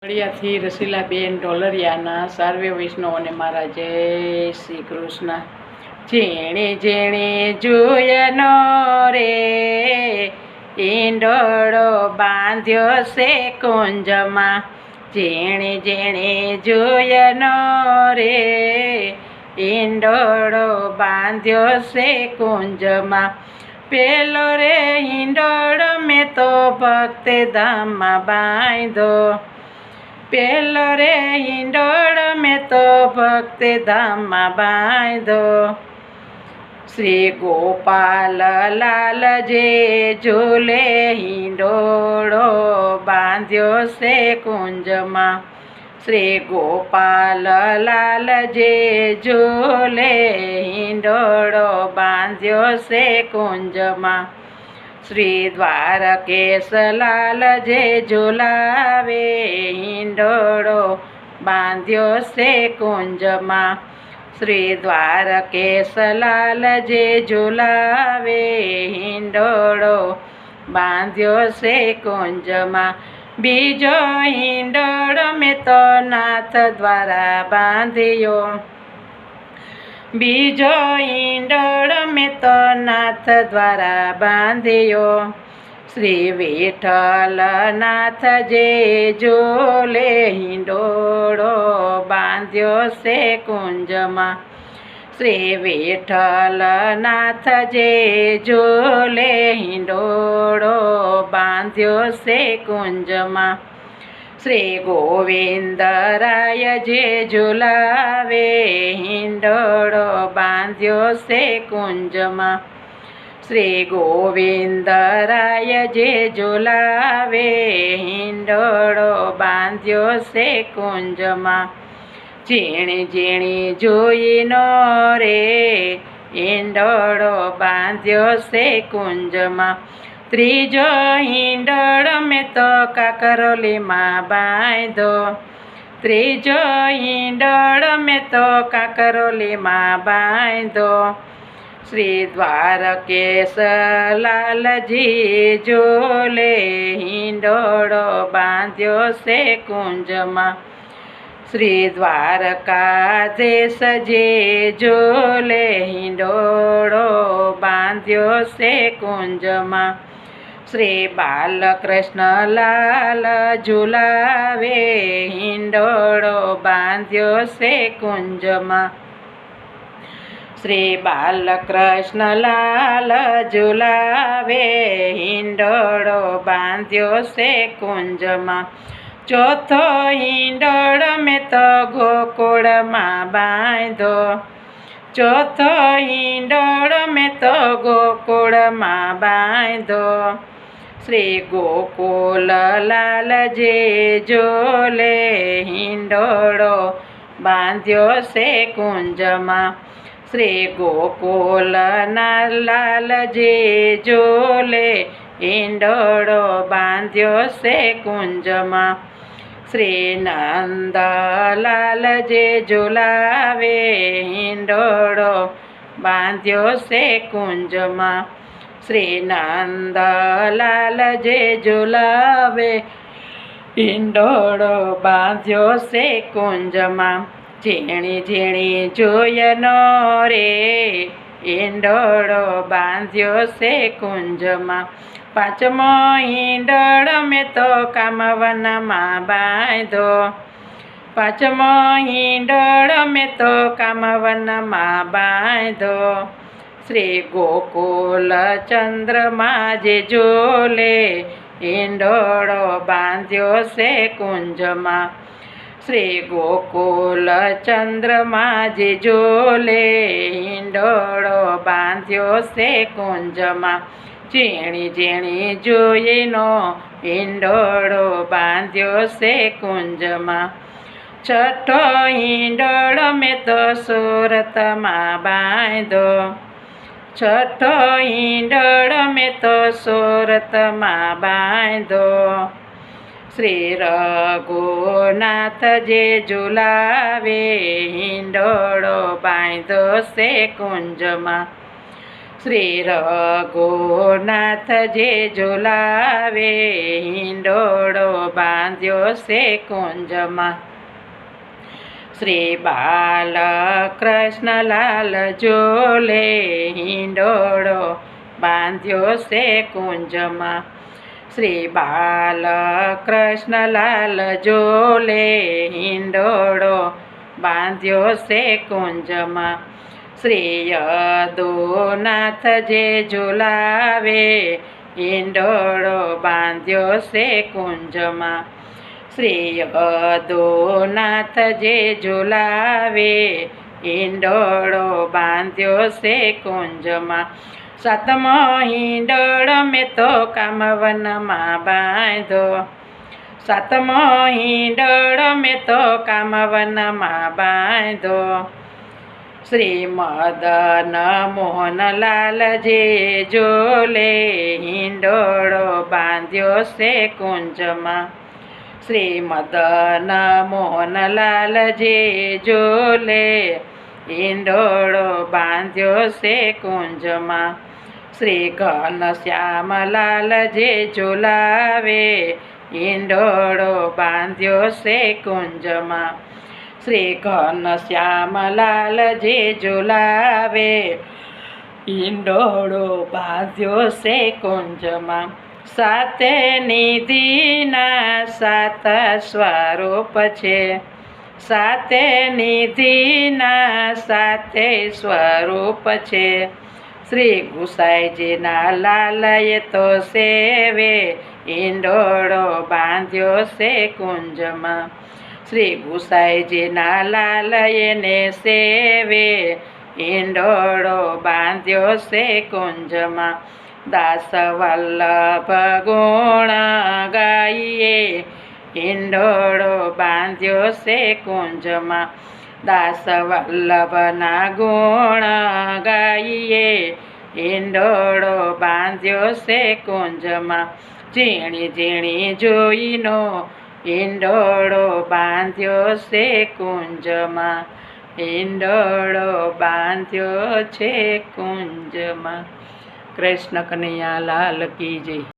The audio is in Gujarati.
થી રસીલાબેન ઢોલરિયાના સર્વે વૈષ્ણવોને મારા જય શ્રી કૃષ્ણ। જેણે જેણે જોયનો રે ઈંડોળો બાંધ્યો છે કુંજમાં। જેણે જેણે જોયનો રે ઈંડોળો બાંધ્યો છે કુંજમાં। પેલો રે ઈંડોળો મેં તો ભક્તે ધામમાં બાંધ્યો। પેલો રે ઈંડોળો મેં તો ભક્તે ધામમાં બાંધ્યો। શ્રી ગોપાલ લાલ જે ઝૂલે હિંડોળો બાંધ્યો છે કુંજમાં। શ્રી ગોપાલ લાલ જે ઝૂલે હિંડોળો બાંધ્યો છે કુંજમાં। શ્રી દ્વારકેશ લાલ જે ઝુલાવે હિંડોળો બાંધ્યો છે કુંજમાં। શ્રી દ્વારકેશ લાલ જે ઝુલાવે હિંડોળો બાંધ્યો છે કુંજમાં। બીજો હિંડોળો મેં તો નાથ દ્વારા બાંધ્યો। બીજો હિંડોળો મેં તો નાથ દ્વારા બાંધ્યો। શ્રી વિઠ્ઠલનાથ જે ઝૂલે હિંડોળો બાંધ્યો છે કુંજમાં। શ્રી વિઠ્ઠલનાથ જે ઝૂલે હિંડોળો બાંધ્યો છે કુંજમાં। શ્રી ગોવિંદરાય જે ઝુલાવે હિંડોળો બાંધ્યો છે કુંજમાં। શ્રી ગોવિંદરાય જે ઝુલાવે હિંડોળો બાંધ્યો છે કુંજમાં। ઝીણી ઝીણી જોઈનો રે હિંડોળો બાંધ્યો છે કુંજમાં। ત્રીજો હિંડોળો મેં તો કાકરોલીમાં બાંધ્યો। ત્રીજો હિંડોળો મેં તો કાકરોલીમાં બાંધ્યો। શ્રી દ્વારકેશ લાલજી ઝૂલે હિંડોળો બાંધ્યો છે કુંજમાં। શ્રી દ્વારકાધીશ જે ઝૂલે હિંડોળો બાંધ્યો છે કુંજમાં। શ્રી બાલકૃષ્ણ લાલ ઝુલાવે હિંડોળો બાંધ્યો છે કુંજમાં। શ્રી બાલકૃષ્ણ લાલ ઝુલાવે હિંડોળો બાંધ્યો છે કુંજમાં। ચોથો હિંડોળો મેં તો ગોકુળમાં બાંધ્યો। ચોથો હિંડોળો મેં તો ગોકુળમાં બાંધ્યો। શ્રી ગોકુલ લાલ જે ઝૂલે હિંડોળો બાંધ્યો છે કુંજમાં। શ્રી ગોકુલના લાલ જે ઝૂલે હિંડોળો બાંધ્યો છે કુંજમાં। શ્રી નંદલાલ જે ઝુલાવે હિંડોળો બાંધ્યો છે કુંજમાં। શ્રી નંદલાલ જે ઝુલાવે હિંડોળો બાંધ્યો છે કુંજમાં। ઝીણી ઝીણી જોયનો રે હિંડોળો બાંધ્યો છે કુંજમાં। પાંચમો હિંડોળો મેં તો કામવનમાં બાંધ્યો। પાંચમો હિંડોળો મેં તો કામવનમાં બાંધ્યો। શ્રી ગોકુલ ચંદ્રમાં જે ઝૂલે હિંડોળો બાંધ્યો છે કુંજમાં। શ્રી ગોકુલ ચંદ્રમાં જે ઝૂલે હિંડોળો બાંધ્યો છે કુંજમાં। ઝીણી ઝીણી જોઈનો હિંડોળો બાંધ્યો છે કુંજમાં। છઠ્ઠો હિંડોળો મેં તો સુરતમાં બાંધ્યો। છઠ્ઠો હિંડોળો મેં તો સુરતમાં બાંધ્યો। શ્રી રઘુનાથ જે ઝુલાવે હિંડોળો બાંધ્યો છે કુંજમાં। શ્રી રઘુનાથ જે ઝુલાવે હિંડોળો બાંધ્યો છે કુંજમાં શ્રી બાલકૃષ્ણલાલ ઝૂલે હિંડોળો બાંધ્યો છે કુંજમાં શ્રી બાલકૃષ્ણલાલ ઝૂલે હિંડોળો બાંધ્યો છે કુંજમાં શ્રી યદુનાથ જે ઝુલાવે હિંડોળો બાંધ્યો છે કુંજમાં શ્રી યદુનાથ જે ઝુલાવે હિંડોળો બાંધ્યો છે કુંજમાં સાતમો હિંડોળો મેં તો કામવનમાં બાંધ્યો સાતમો હિંડોળો મેં તો કામવનમાં બાંધ્યો શ્રી મદન મોહનલાલ જે ઝૂલે હિંડોળો બાંધ્યો છે કુંજમાં શ્રી મદન મોહનલાલ જે ઝૂલે હિંડોળો બાંધ્યો છે કુંજમાં શ્રી ઘનશ્યામલાલ જે ઝુલાવે હિંડોળો બાંધ્યો છે કુંજમાં શ્રી ઘનશ્યામલાલ જે ઝુલાવે હિંડોળો બાંધ્યો છે કુંજમાં સાતે નિધિના સાત સ્વરૂપ છે સાતે નિધિના સાતે સ્વરૂપ છે શ્રી ગુસાઈજીના લાલય તો સેવે હિંડોળો બાંધ્યો છે કુંજમાં શ્રી ગુસાઈજીના લાલયને સેવે હિંડોળો બાંધ્યો છે કુંજમાં દાસ વલ્લભ ગુણ ગાઈએ હિંડોળો બાંધ્યો છે કુંજમાં દાસ વલ્લભના ગુણ ગાઈએ હિંડોળો બાંધ્યો છે કુંજમાં ઝીણી ઝીણી જોઈનો હિંડોળો બાંધ્યો છે કુંજમાં હિંડોળો બાંધ્યો છે કુંજમાં કૃષ્ણ કનૈયા લાલ કી જય.